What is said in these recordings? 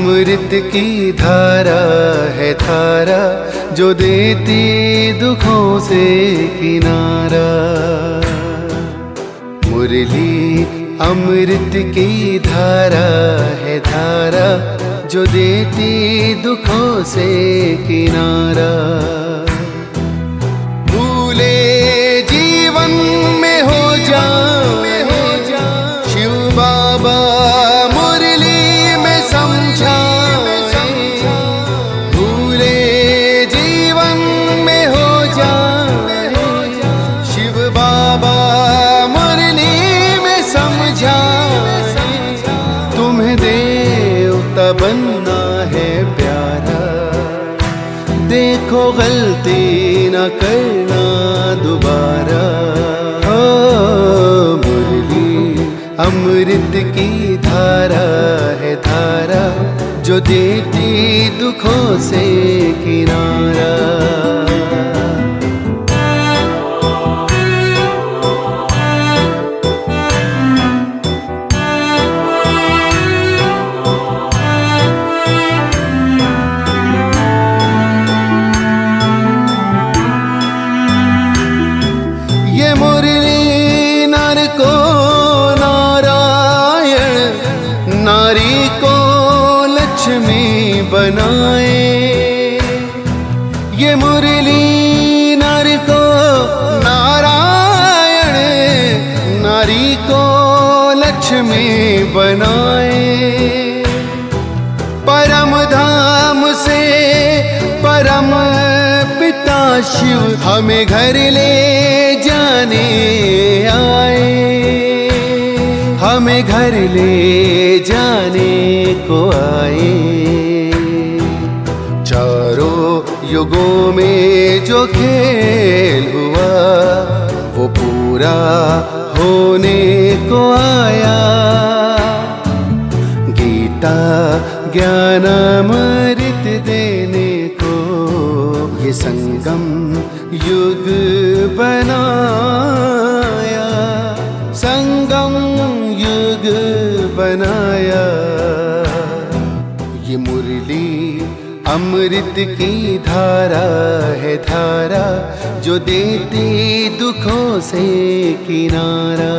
अमृत की धारा है धारा जो देती दुखों से किनारा। मुरली अमृत की धारा है धारा जो देती दुखों से किनारा। भूले जीवन में हो जाए शिव बाबा मुरली में समझाए। भूले जीवन में हो जाए शिव बाबा मुरली में समझाए। तुम्हें देवता बनना है प्यारा, देखो गलती न करना दोबारा। हो मुरली अमृत की धारा है धारा जो देती दुखों से किनारा। बनाए ये मुरली नर को नारायण, नारी को लक्ष्मी बनाए। परम धाम से परम पिता शिव हमें घर ले जाने आए। हमें घर ले जाने को आए। चारों युगों में जो खेल हुआ वो पूरा होने को आया। गीता ज्ञान अमृत देने को ये संगम युग बनाया। संगम युग बनाया। ये मुरली अमृत की धारा है धारा जो देती दुखों से किनारा।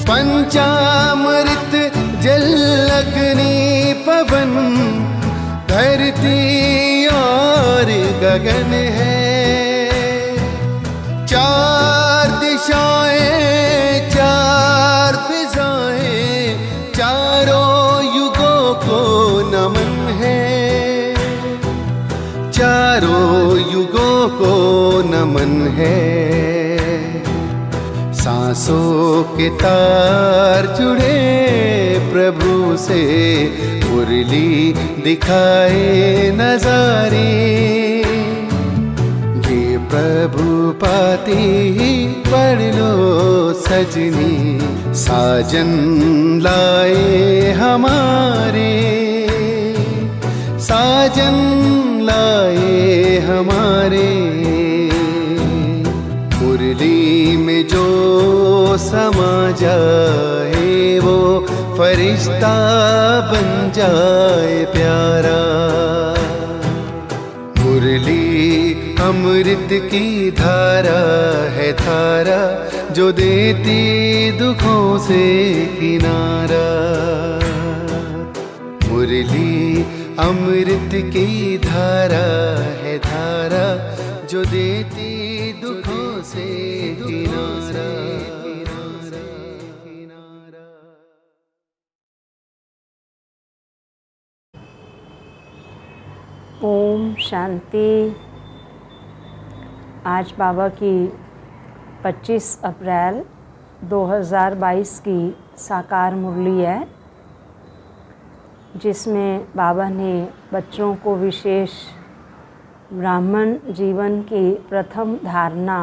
पंचामृत जल अग्नि पवन धरती और गगन है। चार दिशाएं चार फिजाएं चारों युगों को नमन है। चारों युगों को नमन है। सांसों के तार जुड़े प्रभु से मुरली दिखाए नजारे। ये प्रभु पाती ही पढ़ लो सजनी साजन लाए हमारे। साजन लाए हमारे। मुरली में जो समा जाए वो फरिश्ता बन जाए प्यारा। मुरली अमृत की धारा है धारा जो देती दुखों से किनारा। मुरली अमृत की धारा है धारा जो देती दुखों से किनारा। ओम शांति। आज बाबा की 25 अप्रैल 2022 की साकार मुरली है, जिसमें बाबा ने बच्चों को विशेष ब्राह्मण जीवन की प्रथम धारणा,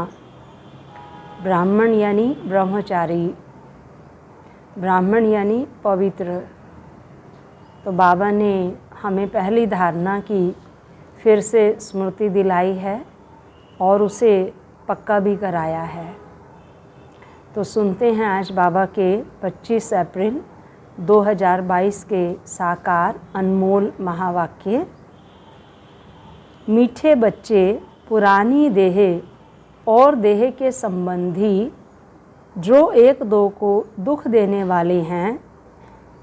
ब्राह्मण यानी ब्रह्मचारी, ब्राह्मण यानी पवित्र। तो बाबा ने हमें पहली धारणा की, फिर से स्मृति दिलाई है और उसे पक्का भी कराया है। तो सुनते हैं आज बाबा के 25 अप्रैल 2022 के साकार अनमोल महावाक्य। मीठे बच्चे पुरानी देह और देह के संबंधी जो एक दो को दुख देने वाले हैं,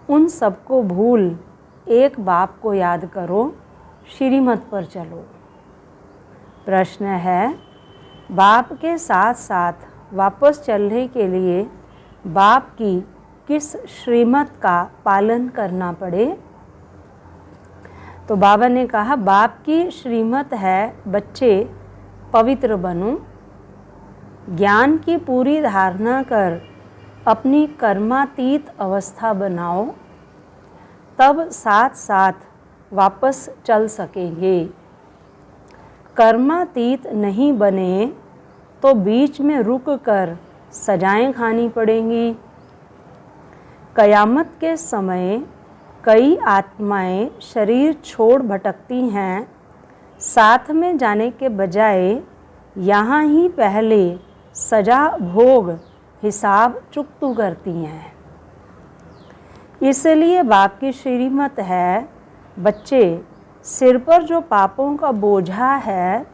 उन सबको भूल एक बाप को याद करो, श्रीमत पर चलो। प्रश्न है, बाप के साथ साथ वापस चलने के लिए बाप की किस श्रीमत का पालन करना पड़े? तो बाबा ने कहा, बाप की श्रीमत है बच्चे पवित्र बनो, ज्ञान की पूरी धारणा कर अपनी कर्मातीत अवस्था बनाओ, तब साथ साथ वापस चल सकेंगे। कर्मातीत नहीं बने तो बीच में रुक कर सजाएं खानी पड़ेंगी। कयामत के समय कई आत्माएं शरीर छोड़ भटकती हैं, साथ में जाने के बजाय यहाँ ही पहले सजा भोग हिसाब चुकतू करती हैं। इसलिए बाप की श्रीमत है, बच्चे सिर पर जो पापों का बोझा है,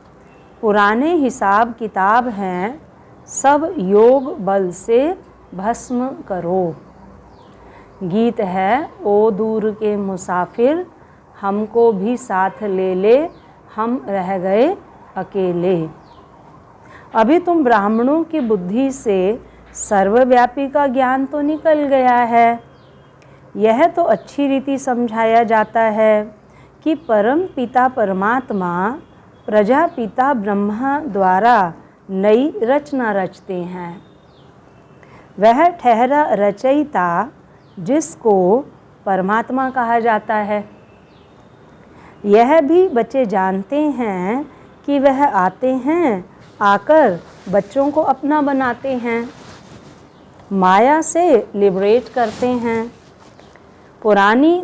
पुराने हिसाब किताब हैं, सब योग बल से भस्म करो। गीत है, ओ दूर के मुसाफिर हमको भी साथ ले ले, हम रह गए अकेले। अभी तुम ब्राह्मणों की बुद्धि से सर्वव्यापी का ज्ञान तो निकल गया है। यह तो अच्छी रीति समझाया जाता है कि परम पिता परमात्मा प्रजापिता ब्रह्मा द्वारा नई रचना रचते हैं। वह ठहरा रचयिता जिसको परमात्मा कहा जाता है। यह भी बच्चे जानते हैं कि वह आते हैं, आकर बच्चों को अपना बनाते हैं, माया से लिबरेट करते हैं। पुरानी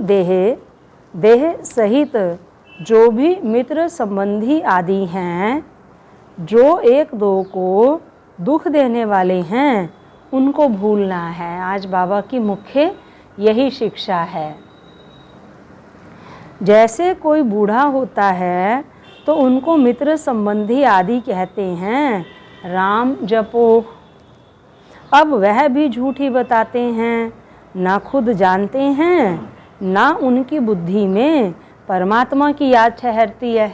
देह सहित जो भी मित्र संबंधी आदि हैं, जो एक दो को दुख देने वाले हैं, उनको भूलना है। आज बाबा की मुख्य यही शिक्षा है। जैसे कोई बूढ़ा होता है तो उनको मित्र संबंधी आदि कहते हैं, राम जपो। अब वह भी झूठी बताते हैं, ना खुद जानते हैं, ना उनकी बुद्धि में परमात्मा की याद ठहरती है।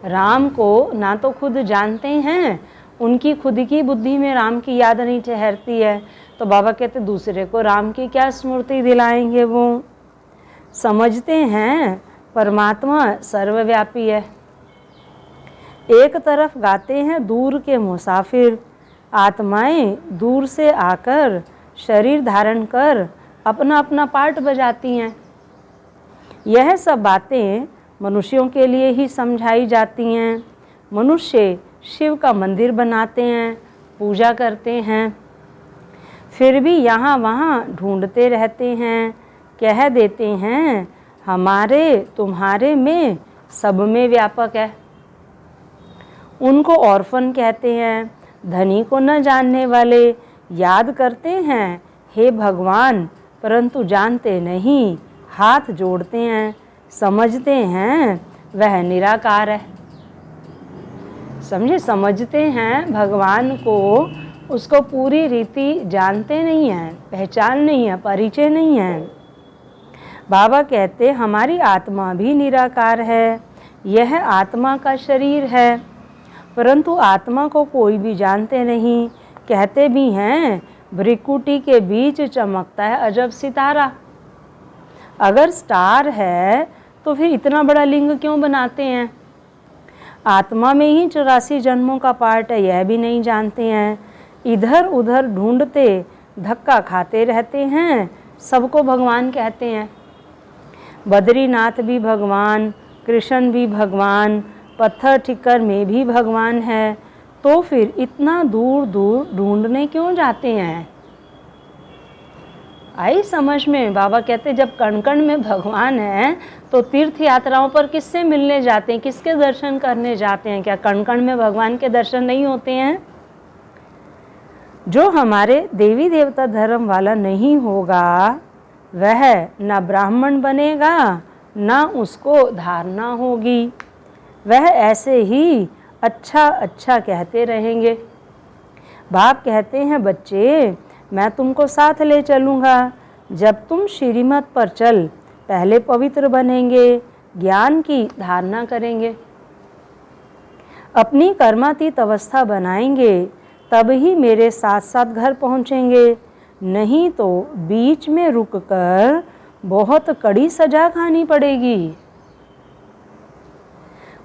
राम को ना तो खुद जानते हैं, उनकी खुद की बुद्धि में राम की याद नहीं ठहरती है, तो बाबा कहते दूसरे को राम की क्या स्मृति दिलाएंगे। वो समझते हैं परमात्मा सर्वव्यापी है। एक तरफ गाते हैं दूर के मुसाफिर, आत्माएं दूर से आकर शरीर धारण कर अपना अपना पार्ट बजाती हैं। यह सब बातें मनुष्यों के लिए ही समझाई जाती हैं। मनुष्य शिव का मंदिर बनाते हैं, पूजा करते हैं, फिर भी यहाँ वहाँ ढूंढते रहते हैं, कह देते हैं हमारे तुम्हारे में सब में व्यापक है। उनको ऑर्फन कहते हैं, धनी को न जानने वाले, याद करते हैं हे भगवान, परंतु जानते नहीं, हाथ जोड़ते हैं, समझते हैं वह निराकार है। समझे, समझते हैं भगवान को, उसको पूरी रीति जानते नहीं हैं, पहचान नहीं है, परिचय नहीं है। बाबा कहते हमारी आत्मा भी निराकार है, यह आत्मा का शरीर है, परंतु आत्मा को कोई भी जानते नहीं। कहते भी हैं भ्रिकुटी के बीच चमकता है अजब सितारा। अगर स्टार है तो फिर इतना बड़ा लिंग क्यों बनाते हैं? आत्मा में ही 84 जन्मों का पार्ट है, यह भी नहीं जानते हैं। इधर उधर ढूंढते धक्का खाते रहते हैं, सबको भगवान कहते हैं। बद्रीनाथ भी भगवान, कृष्ण भी भगवान, पत्थर ठिक्कर में भी भगवान है, तो फिर इतना दूर दूर ढूंढने क्यों जाते हैं? आई समझ में? बाबा कहते जब कण कण में भगवान है तो तीर्थ यात्राओं पर किससे मिलने जाते हैं, किसके दर्शन करने जाते हैं? क्या कण कण में भगवान के दर्शन नहीं होते हैं? जो हमारे देवी देवता धर्म वाला नहीं होगा वह न ब्राह्मण बनेगा न उसको धारणा होगी, वह ऐसे ही अच्छा अच्छा कहते रहेंगे। बाप कहते हैं बच्चे मैं तुमको साथ ले चलूँगा, जब तुम श्रीमत पर चल पहले पवित्र बनेंगे, ज्ञान की धारणा करेंगे, अपनी कर्मातीत अवस्था बनाएंगे, तब ही मेरे साथ साथ घर पहुँचेंगे, नहीं तो बीच में रुककर बहुत कड़ी सजा खानी पड़ेगी।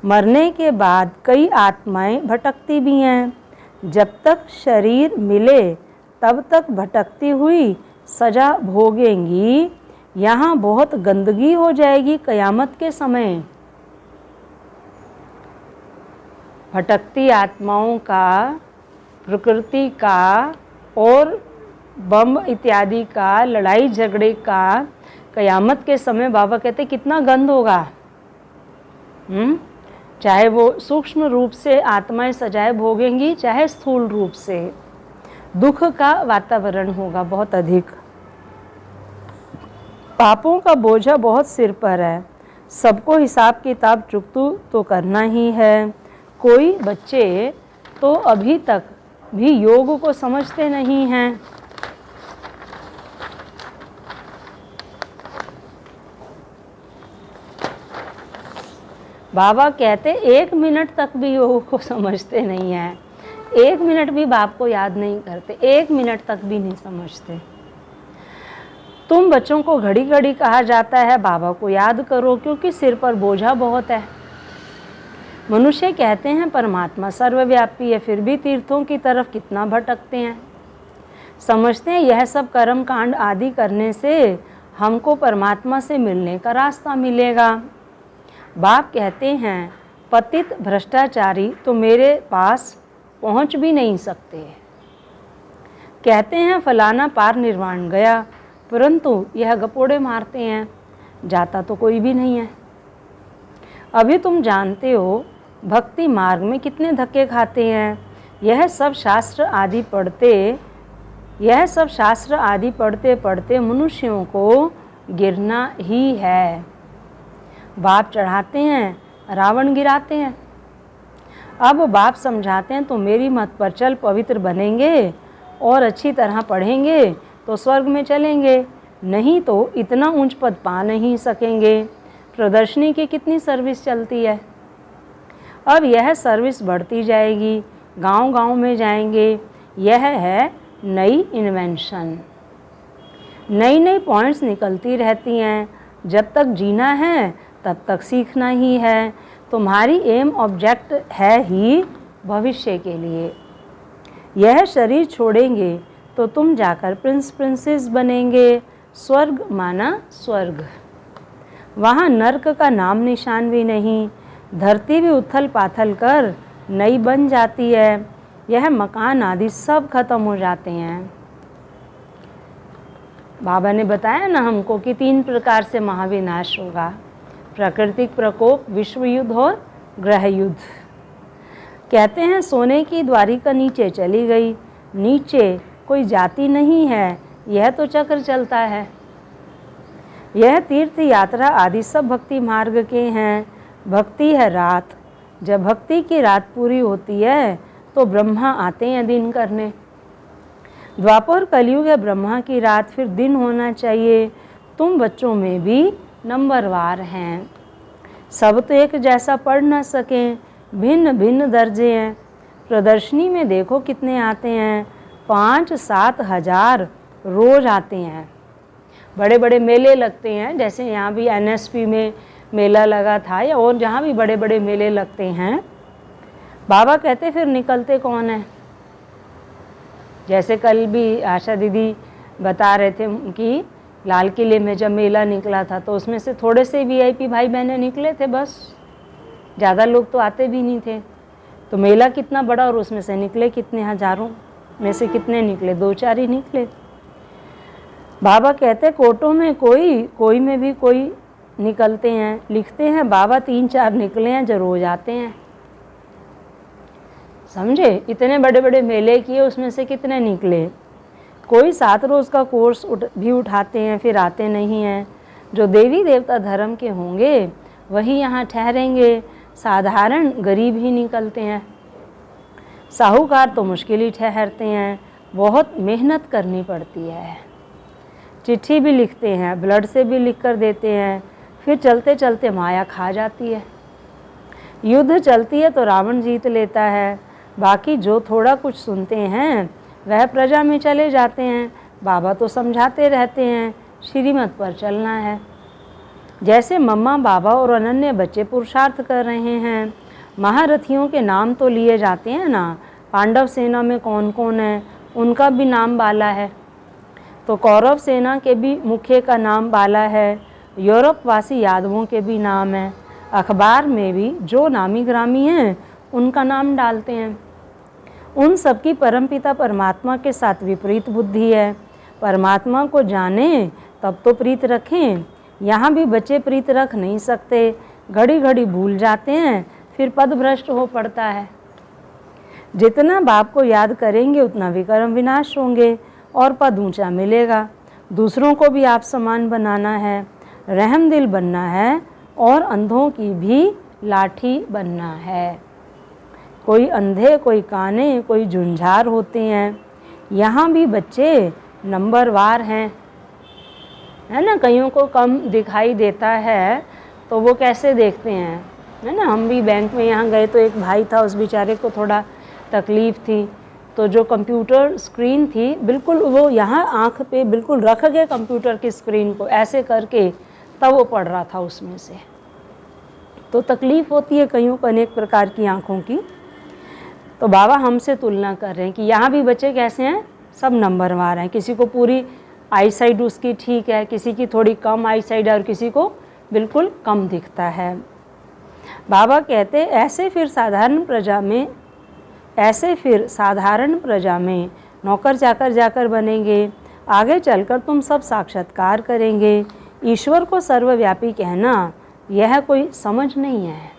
मरने के बाद कई आत्माएं भटकती भी हैं, जब तक शरीर मिले तब तक भटकती हुई सजा भोगेंगी। यहाँ बहुत गंदगी हो जाएगी कयामत के समय। भटकती आत्माओं का, प्रकृति का और बम इत्यादि का, लड़ाई झगड़े का कयामत के समय बाबा कहते कितना गंद होगा। चाहे वो सूक्ष्म रूप से आत्माएं सजाए भोगेंगी, चाहे स्थूल रूप से, दुख का वातावरण होगा बहुत अधिक। पापों का बोझा बहुत सिर पर है, सबको हिसाब किताब चुकता तो करना ही है। कोई बच्चे तो अभी तक भी योग को समझते नहीं हैं। बाबा कहते 1 मिनट तक भी योग को समझते नहीं हैं, 1 मिनट भी बाप को याद नहीं करते, 1 मिनट तक भी नहीं समझते। तुम बच्चों को घड़ी घड़ी कहा जाता है बाबा को याद करो, क्योंकि सिर पर बोझा बहुत है। मनुष्य कहते हैं परमात्मा सर्वव्यापी है, फिर भी तीर्थों की तरफ कितना भटकते हैं। समझते हैं यह सब कर्म कांड आदि करने से हमको परमात्मा से मिलने का रास्ता मिलेगा। बाप कहते हैं पतित भ्रष्टाचारी तो मेरे पास पहुंच भी नहीं सकते। कहते हैं फलाना पार निर्वाण गया, परंतु यह गपोड़े मारते हैं, जाता तो कोई भी नहीं है। अभी तुम जानते हो भक्ति मार्ग में कितने धक्के खाते हैं। यह सब शास्त्र आदि पढ़ते पढ़ते मनुष्यों को गिरना ही है। बाप चढ़ाते हैं, रावण गिराते हैं। अब बाप समझाते हैं तो मेरी मत पर चल पवित्र बनेंगे और अच्छी तरह पढ़ेंगे तो स्वर्ग में चलेंगे, नहीं तो इतना ऊंच पद पा नहीं सकेंगे। प्रदर्शनी की कितनी सर्विस चलती है, अब यह सर्विस बढ़ती जाएगी, गांव गांव में जाएंगे। यह है नई इन्वेंशन, नई नई पॉइंट्स निकलती रहती हैं। जब तक जीना है तब तक सीखना ही है। तुम्हारी एम ऑब्जेक्ट है ही भविष्य के लिए। यह शरीर छोड़ेंगे तो तुम जाकर प्रिंस प्रिंसेस बनेंगे। स्वर्ग माना स्वर्ग, वहाँ नर्क का नाम निशान भी नहीं। धरती भी उथल पाथल कर नई बन जाती है। यह मकान आदि सब खत्म हो जाते हैं। बाबा ने बताया ना हमको कि 3 प्रकार से महाविनाश होगा, प्राकृतिक प्रकोप, विश्व युद्ध और ग्रह युद्ध। कहते हैं सोने की द्वारिका नीचे चली गई, नीचे कोई जाति नहीं है, यह तो चक्र चलता है। यह तीर्थ यात्रा आदि सब भक्ति मार्ग के हैं। भक्ति है रात, जब भक्ति की रात पूरी होती है तो ब्रह्मा आते हैं दिन करने। द्वापर कलयुग है ब्रह्मा की रात, फिर दिन होना चाहिए। तुम बच्चों में भी नंबरवार हैं, सब तो एक जैसा पढ़ न सकें, भिन्न भिन्न दर्जे हैं। प्रदर्शनी में देखो कितने आते हैं, 5-7 हज़ार रोज आते हैं। बड़े बड़े मेले लगते हैं, जैसे यहाँ भी NSP में मेला लगा था, या और जहाँ भी बड़े बड़े मेले लगते हैं। बाबा कहते फिर निकलते कौन है। जैसे कल भी आशा दीदी बता रहे थे कि लाल किले में जब मेला निकला था तो उसमें से थोड़े से VIP भाई बहनें निकले थे, बस ज़्यादा लोग तो आते भी नहीं थे। तो मेला कितना बड़ा और उसमें से निकले कितने हज़ारों में से कितने निकले, 2-4 ही निकले। बाबा कहते कोटों में कोई में भी कोई निकलते हैं। लिखते हैं बाबा 3-4 निकले हैं जो रोज आते हैं। समझे, इतने बड़े बड़े मेले किए, उसमें से कितने निकले। कोई 7 रोज़ का कोर्स भी उठाते हैं, फिर आते नहीं हैं। जो देवी देवता धर्म के होंगे वही यहाँ ठहरेंगे, साधारण गरीब ही निकलते हैं। साहूकार तो मुश्किल ही ठहरते हैं, बहुत मेहनत करनी पड़ती है। चिट्ठी भी लिखते हैं, ब्लड से भी लिख कर देते हैं, फिर चलते चलते माया खा जाती है। युद्ध चलती है तो रावण जीत लेता है, बाकी जो थोड़ा कुछ सुनते हैं वह प्रजा में चले जाते हैं। बाबा तो समझाते रहते हैं श्रीमत पर चलना है। जैसे मम्मा बाबा और अनन्य बच्चे पुरुषार्थ कर रहे हैं। महारथियों के नाम तो लिए जाते हैं ना, पांडव सेना में कौन कौन है उनका भी नाम बाला है, तो कौरव सेना के भी मुखिया का नाम बाला है, यूरोपवासी यादवों के भी नाम है। अखबार में भी जो नामी ग्रामी हैं उनका नाम डालते हैं। उन सबकी परमपिता परमात्मा के साथ विपरीत बुद्धि है। परमात्मा को जाने तब तो प्रीत रखें। यहाँ भी बच्चे प्रीत रख नहीं सकते, घड़ी घड़ी भूल जाते हैं, फिर पद भ्रष्ट हो पड़ता है। जितना बाप को याद करेंगे उतना विक्रम विनाश होंगे और पद ऊंचा मिलेगा। दूसरों को भी आप समान बनाना है, रहम दिल बनना है और अंधों की भी लाठी बनना है। कोई अंधे, कोई काने, कोई झुंझार होते हैं। यहाँ भी बच्चे नंबरवार हैं, है ना। कईयों को कम दिखाई देता है तो वो कैसे देखते हैं, है ना। हम भी बैंक में यहाँ गए तो एक भाई था, उस बेचारे को थोड़ा तकलीफ़ थी, तो जो कंप्यूटर स्क्रीन थी बिल्कुल वो यहाँ आँख पे बिल्कुल रख गए कंप्यूटर की स्क्रीन को ऐसे करके, तब वो पढ़ रहा था उसमें से। तो तकलीफ़ होती है कईयों को अनेक प्रकार की आँखों की। तो बाबा हमसे तुलना कर रहे हैं कि यहाँ भी बच्चे कैसे हैं, सब नंबरवार हैं। किसी को पूरी आई साइड उसकी ठीक है, किसी की थोड़ी कम आई साइड है और किसी को बिल्कुल कम दिखता है। बाबा कहते ऐसे फिर साधारण प्रजा में नौकर चाकर जाकर बनेंगे। आगे चलकर तुम सब साक्षात्कार करेंगे। ईश्वर को सर्वव्यापी कहना यह कोई समझ नहीं है।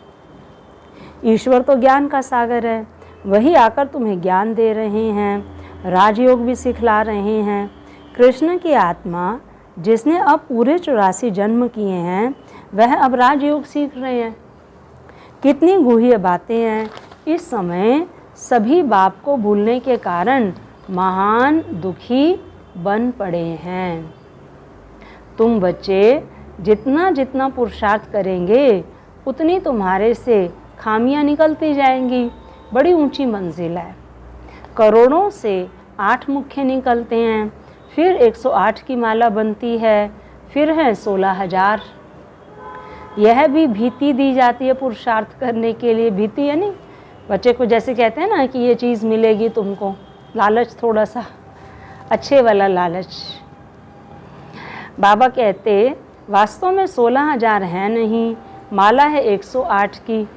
ईश्वर तो ज्ञान का सागर है, वही आकर तुम्हें ज्ञान दे रहे हैं, राजयोग भी सिखला रहे हैं। कृष्ण की आत्मा जिसने अब पूरे 84 जन्म किए हैं वह अब राजयोग सीख रहे हैं। कितनी गुह्य बातें हैं। इस समय सभी बाप को भूलने के कारण महान दुखी बन पड़े हैं। तुम बच्चे जितना जितना पुरुषार्थ करेंगे उतनी तुम्हारे से खामियां निकलती जाएंगी। बड़ी ऊंची मंजिल है। करोड़ों से 8 मुख्य निकलते हैं, फिर 108 की माला बनती है, फिर है 16,000। यह भी भीति दी जाती है पुरुषार्थ करने के लिए। भीति है नहीं, बच्चे को जैसे कहते हैं ना कि ये चीज़ मिलेगी तुमको, लालच, थोड़ा सा अच्छे वाला लालच। बाबा कहते वास्तव में 16,000 है नहीं, माला है 108 की,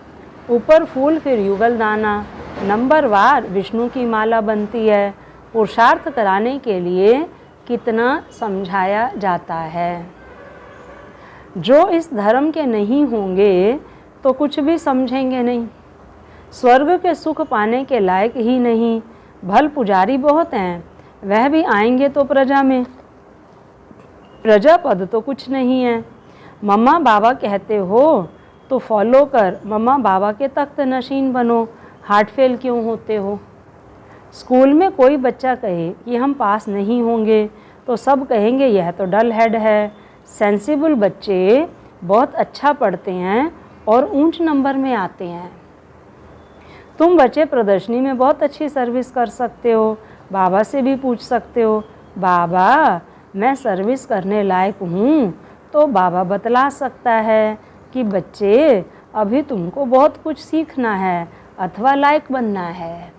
ऊपर फूल फिर युगल दाना, नंबरवार विष्णु की माला बनती है। पुरुषार्थ कराने के लिए कितना समझाया जाता है। जो इस धर्म के नहीं होंगे तो कुछ भी समझेंगे नहीं, स्वर्ग के सुख पाने के लायक ही नहीं। भल पुजारी बहुत हैं, वह भी आएंगे तो प्रजा में, प्रजा पद तो कुछ नहीं है। मम्मा बाबा कहते हो तो फॉलो कर, मम्मा बाबा के तख्त नशीन बनो, हार्ट फेल क्यों होते हो। स्कूल में कोई बच्चा कहे कि हम पास नहीं होंगे तो सब कहेंगे यह तो डल हेड है। सेंसिबल बच्चे बहुत अच्छा पढ़ते हैं और ऊंच नंबर में आते हैं। तुम बच्चे प्रदर्शनी में बहुत अच्छी सर्विस कर सकते हो, बाबा से भी पूछ सकते हो, बाबा मैं सर्विस करने लायक हूँ, तो बाबा बतला सकता है कि बच्चे अभी तुमको बहुत कुछ सीखना है अथवा लायक बनना है।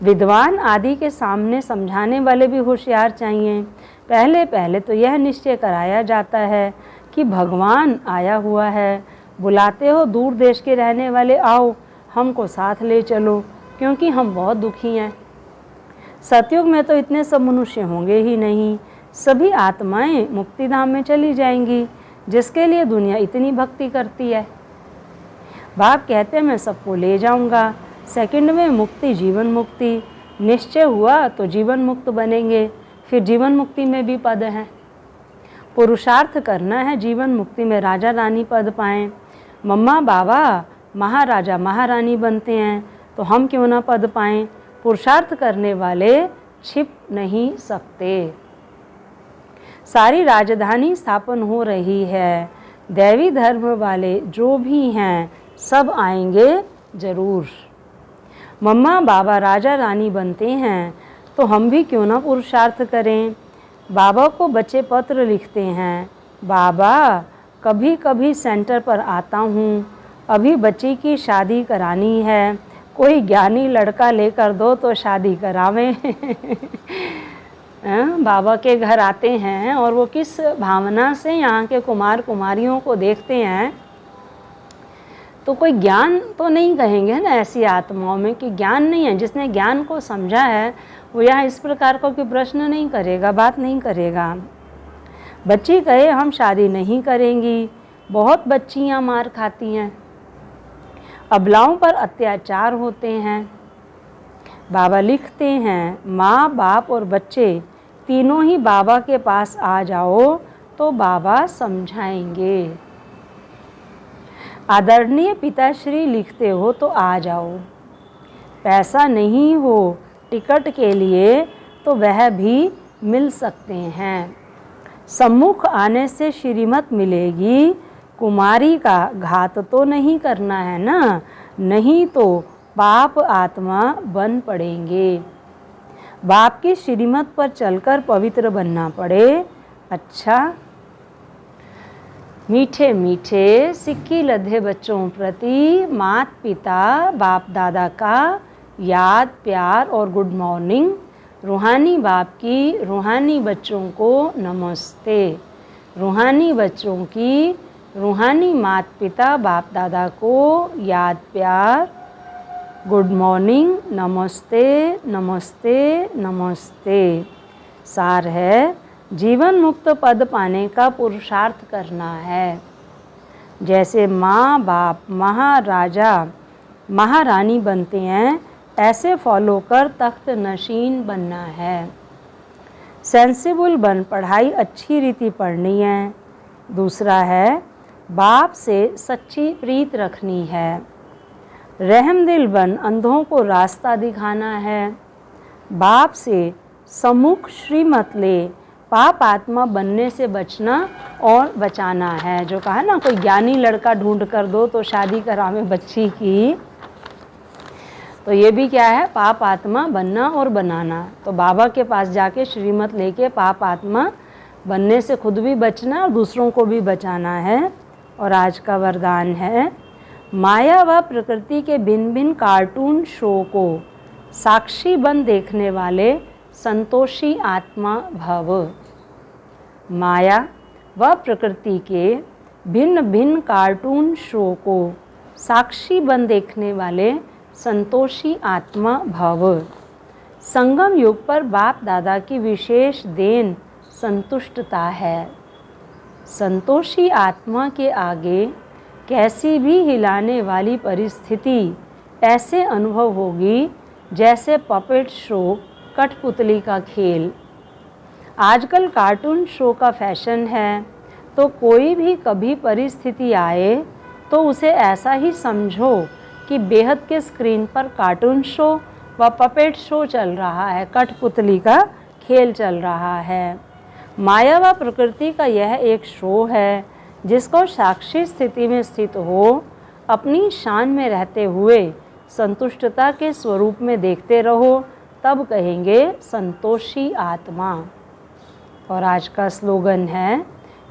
विद्वान आदि के सामने समझाने वाले भी होशियार चाहिए। पहले पहले तो यह निश्चय कराया जाता है कि भगवान आया हुआ है, बुलाते हो दूर देश के रहने वाले, आओ हमको साथ ले चलो क्योंकि हम बहुत दुखी हैं। सतयुग में तो इतने सब मनुष्य होंगे ही नहीं। सभी आत्माएं मुक्तिधाम में चली जाएंगी, जिसके लिए दुनिया इतनी भक्ति करती है। बाप कहते हैं मैं सबको ले जाऊंगा। सेकंड में मुक्ति, जीवन मुक्ति निश्चय हुआ तो जीवन मुक्त बनेंगे। फिर जीवन मुक्ति में भी पद हैं। पुरुषार्थ करना है जीवन मुक्ति में राजा रानी पद पाएं। मम्मा बाबा महाराजा महारानी बनते हैं, तो हम क्यों ना पद पाएं। पुरुषार्थ करने वाले छिप नहीं सकते। सारी राजधानी स्थापन हो रही है। दैवी धर्म वाले जो भी हैं सब आएंगे जरूर। मम्मा बाबा राजा रानी बनते हैं, तो हम भी क्यों ना पुरुषार्थ करें। बाबा को बच्चे पत्र लिखते हैं, बाबा कभी कभी सेंटर पर आता हूँ, अभी बच्ची की शादी करानी है, कोई ज्ञानी लड़का लेकर दो तो शादी करावें। बाबा के घर आते हैं और वो किस भावना से यहाँ के कुमार कुमारियों को देखते हैं, तो कोई ज्ञान तो नहीं कहेंगे ना ऐसी आत्माओं में कि ज्ञान नहीं है। जिसने ज्ञान को समझा है वो यहाँ इस प्रकार का कोई प्रश्न नहीं करेगा, बात नहीं करेगा। बच्ची कहे हम शादी नहीं करेंगी, बहुत बच्चियाँ मार खाती हैं, अबलाओं पर अत्याचार होते हैं। बाबा लिखते हैं माँ बाप और बच्चे तीनों ही बाबा के पास आ जाओ तो बाबा समझाएंगे। आदरणीय पिताश्री लिखते हो तो आ जाओ। पैसा नहीं हो टिकट के लिए तो वह भी मिल सकते हैं। सम्मुख आने से श्रीमत मिलेगी, कुमारी का घात तो नहीं करना है ना, नहीं तो पाप आत्मा बन पड़ेंगे। बाप की श्रीमत पर चलकर पवित्र बनना पड़े। अच्छा, मीठे मीठे सिक्की लधे बच्चों प्रति माता पिता बाप दादा का याद प्यार और गुड मॉर्निंग। रूहानी बाप की रूहानी बच्चों को नमस्ते। रूहानी बच्चों की रूहानी माता पिता बाप दादा को याद प्यार, गुड मॉर्निंग, नमस्ते नमस्ते नमस्ते। सार है जीवन मुक्त पद पाने का पुरुषार्थ करना है। जैसे माँ बाप महाराजा महारानी बनते हैं, ऐसे फॉलो कर तख्त नशीन बनना है। सेंसिबल बन पढ़ाई अच्छी रीति पढ़नी है। दूसरा है बाप से सच्ची प्रीत रखनी है। रहमदिल बन अंधों को रास्ता दिखाना है। बाप से सम्मुख श्रीमत ले पाप आत्मा बनने से बचना और बचाना है। जो कहा ना कोई ज्ञानी लड़का ढूंढ कर दो तो शादी करावे बच्ची की, तो ये भी क्या है, पाप आत्मा बनना और बनाना। तो बाबा के पास जाके श्रीमत लेके पाप आत्मा बनने से खुद भी बचना और दूसरों को भी बचाना है। और आज का वरदान है माया व प्रकृति के भिन्न भिन्न कार्टून शो को साक्षी बन देखने वाले संतोषी आत्मा भव। माया व प्रकृति के भिन्न भिन्न कार्टून शो को साक्षी बन देखने वाले संतोषी आत्मा भव। संगम युग पर बाप दादा की विशेष देन संतुष्टता है। संतोषी आत्मा के आगे कैसी भी हिलाने वाली परिस्थिति ऐसे अनुभव होगी जैसे पपेट शो, कठपुतली का खेल। आजकल कार्टून शो का फैशन है, तो कोई भी कभी परिस्थिति आए तो उसे ऐसा ही समझो कि बेहद के स्क्रीन पर कार्टून शो व पपेट शो चल रहा है, कठपुतली का खेल चल रहा है। माया व प्रकृति का यह एक शो है जिसको साक्षी स्थिति में स्थित हो अपनी शान में रहते हुए संतुष्टता के स्वरूप में देखते रहो, तब कहेंगे संतोषी आत्मा। और आज का स्लोगन है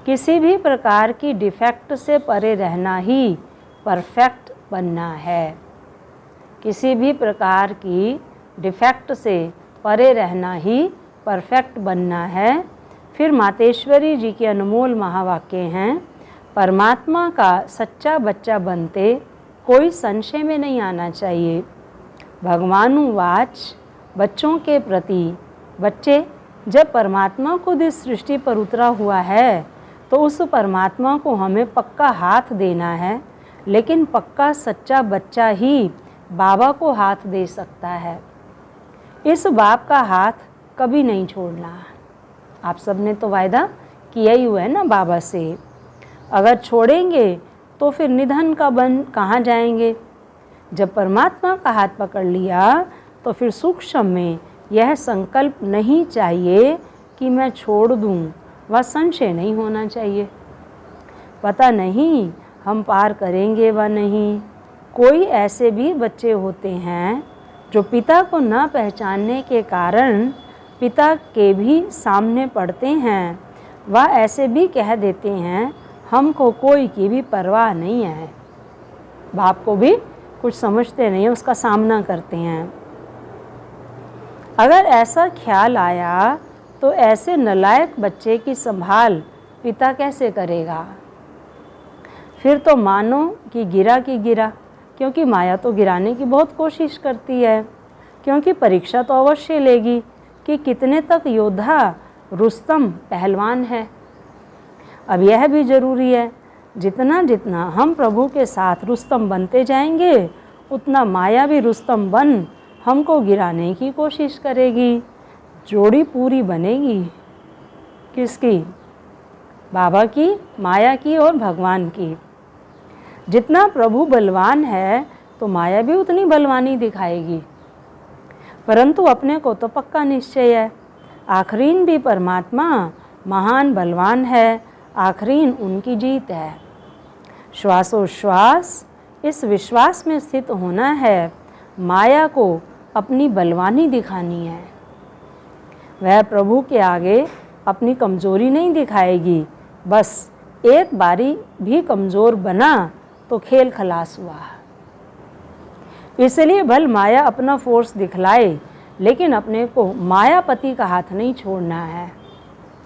किसी भी प्रकार की डिफेक्ट से परे रहना ही परफेक्ट बनना है। किसी भी प्रकार की डिफेक्ट से परे रहना ही परफेक्ट बनना है। फिर मातेश्वरी जी के अनमोल महावाक्य हैं, परमात्मा का सच्चा बच्चा बनते कोई संशय में नहीं आना चाहिए। भगवानुवाच, बच्चों के प्रति बच्चे जब परमात्मा खुद इस सृष्टि पर उतरा हुआ है तो उस परमात्मा को हमें पक्का हाथ देना है, लेकिन पक्का सच्चा बच्चा ही बाबा को हाथ दे सकता है। इस बाप का हाथ कभी नहीं छोड़ना। आप सब ने तो वायदा किया ही हुआ है ना बाबा से। अगर छोड़ेंगे तो फिर निधन का बन कहाँ जाएंगे। जब परमात्मा का हाथ पकड़ लिया तो फिर सूक्ष्म में यह संकल्प नहीं चाहिए कि मैं छोड़ दूँ, वह संशय नहीं होना चाहिए। पता नहीं हम पार करेंगे व नहीं। कोई ऐसे भी बच्चे होते हैं जो पिता को न पहचानने के कारण पिता के भी सामने पड़ते हैं। वह ऐसे भी कह देते हैं हमको कोई की भी परवाह नहीं है। बाप को भी कुछ समझते नहीं, उसका सामना करते हैं। अगर ऐसा ख्याल आया तो ऐसे नालायक बच्चे की संभाल पिता कैसे करेगा। फिर तो मानो कि गिरा की गिरा, क्योंकि माया तो गिराने की बहुत कोशिश करती है, क्योंकि परीक्षा तो अवश्य लेगी कि कितने तक योद्धा रुस्तम पहलवान है। अब यह भी जरूरी है, जितना जितना हम प्रभु के साथ रुस्तम बनते जाएंगे उतना माया भी रुस्तम बन हमको गिराने की कोशिश करेगी। जोड़ी पूरी बनेगी किसकी? बाबा की, माया की और भगवान की। जितना प्रभु बलवान है तो माया भी उतनी बलवानी दिखाएगी, परंतु अपने को तो पक्का निश्चय है आखरीन भी परमात्मा महान बलवान है, आखरीन उनकी जीत है। श्वासोश्वास इस विश्वास में स्थित होना है, माया को अपनी बलवानी दिखानी है। वह प्रभु के आगे अपनी कमजोरी नहीं दिखाएगी, बस एक बारी भी कमज़ोर बना तो खेल खलास हुआ। इसलिए भल माया अपना फोर्स दिखलाए, लेकिन अपने को मायापति का हाथ नहीं छोड़ना है।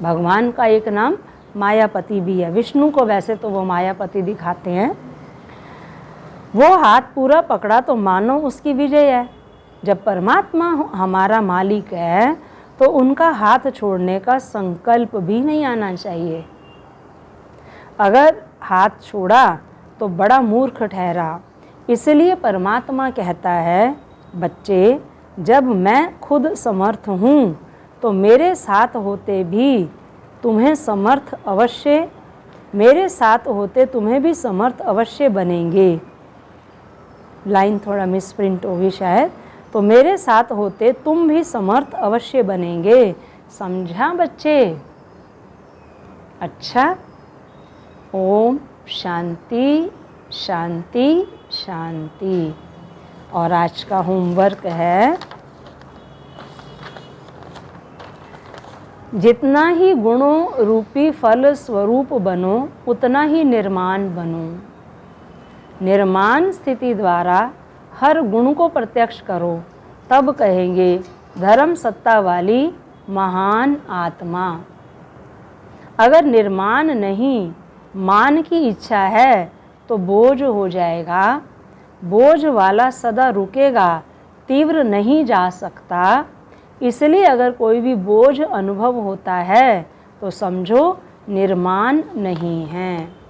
भगवान का एक नाम मायापति भी है। विष्णु को वैसे तो वो मायापति दिखाते हैं। वो हाथ पूरा पकड़ा तो मानो उसकी विजय है। जब परमात्मा हमारा मालिक है तो उनका हाथ छोड़ने का संकल्प भी नहीं आना चाहिए। अगर हाथ छोड़ा तो बड़ा मूर्ख ठहरा। इसलिए परमात्मा कहता है, बच्चे जब मैं खुद समर्थ हूँ तो मेरे साथ होते भी तुम्हें समर्थ अवश्य, मेरे साथ होते तुम्हें भी समर्थ अवश्य बनेंगे। लाइन थोड़ा मिसप्रिंट होगी शायद। तो मेरे साथ होते तुम भी समर्थ अवश्य बनेंगे। समझा बच्चे? अच्छा, ओम शांति शांति शांति। और आज का होमवर्क है, जितना ही गुणों रूपी फल स्वरूप बनो उतना ही निर्माण बनो। निर्माण स्थिति द्वारा हर गुण को प्रत्यक्ष करो, तब कहेंगे धर्म सत्ता वाली महान आत्मा। अगर निर्माण नहीं, मान की इच्छा है तो बोझ हो जाएगा। बोझ वाला सदा रुकेगा, तीव्र नहीं जा सकता। इसलिए अगर कोई भी बोझ अनुभव होता है तो समझो निर्माण नहीं है।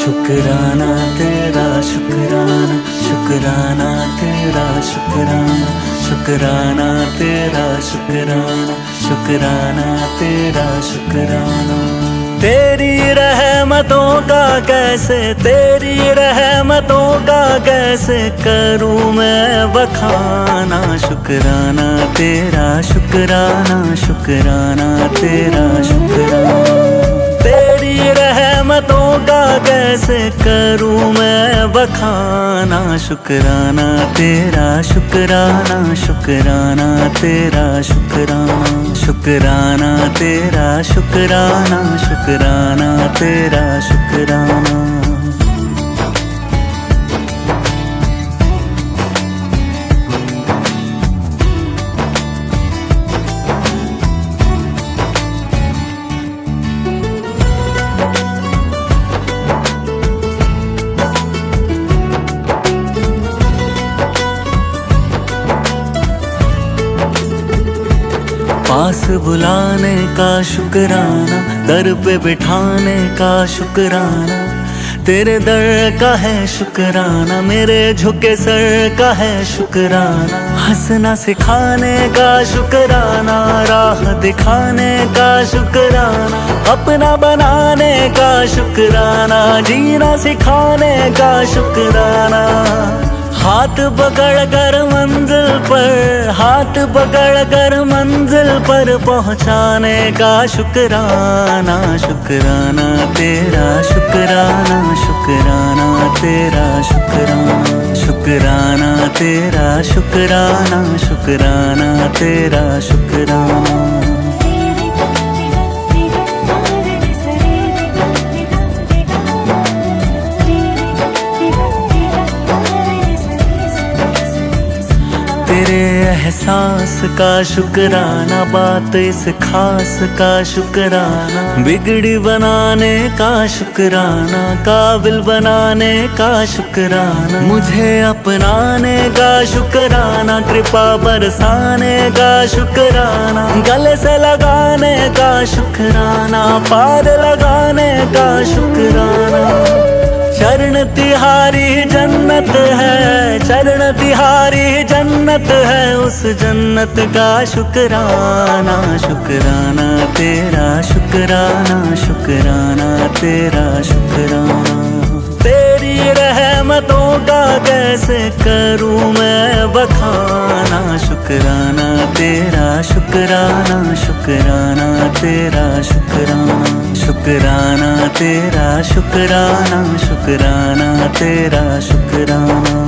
शुक्राना तेरा शुक्राना, शुक्राना तेरा शुक्राना, शुक्राना तेरा शुक्राना, शुक्राना तेरा शुक्राना। तेरी रहमतों का कैसे, तेरी रहमतों का कैसे करूं मैं बखाना। शुक्राना तेरा शुक्राना, शुक्राना तेरा शुक्राना। तेरी रहमतों का कैसे करूं मैं बखाना। शुक्राना तेरा शुक्राना, शुक्राना तेरा शुक्राना, शुक्राना तेरा शुक्राना, शुक्राना तेरा शुक्राना। पास बुलाने का शुक्राना, दर पे बिठाने का शुक्राना, तेरे दर का है शुक्राना, मेरे झुके सर का है शुक्राना, हंसना सिखाने का शुक्राना, राह दिखाने का शुक्राना, अपना बनाने का शुक्राना, जीना सिखाने का शुक्राना, हाथ पकड़ कर मंजिल पर, हाथ पकड़ कर मंजिल पर पहुंचाने का शुक्राना, शुक्राना तेरा शुक्राना, शुक्राना तेरा शुक्राना, शुक्राना तेरा शुक्राना, शुक्राना तेरा शुक्राना। तेरे एहसास का शुक्राना, बात इस खास का शुक्राना, बिगड़ी बनाने का शुक्राना, काबिल बनाने का शुक्राना, मुझे अपनाने का शुक्राना, कृपा बरसाने का शुक्राना, गले से लगाने का शुक्राना, पार लगाने का शुक्राना, चरण तिहारी जन्नत है, चरण तिहारी जन्नत है, उस जन्नत का शुक्राना, शुक्राना तेरा शुक्राना, शुक्राना तेरा शुक्राना, तेरी रहमतों का कैसे करूं मैं बखाना, शुक्राना तेरा शुक्राना, शुक्राना तेरा शुक्राना, शुक्राना तेरा शुक्राना, शुक्राना तेरा शुक्राना।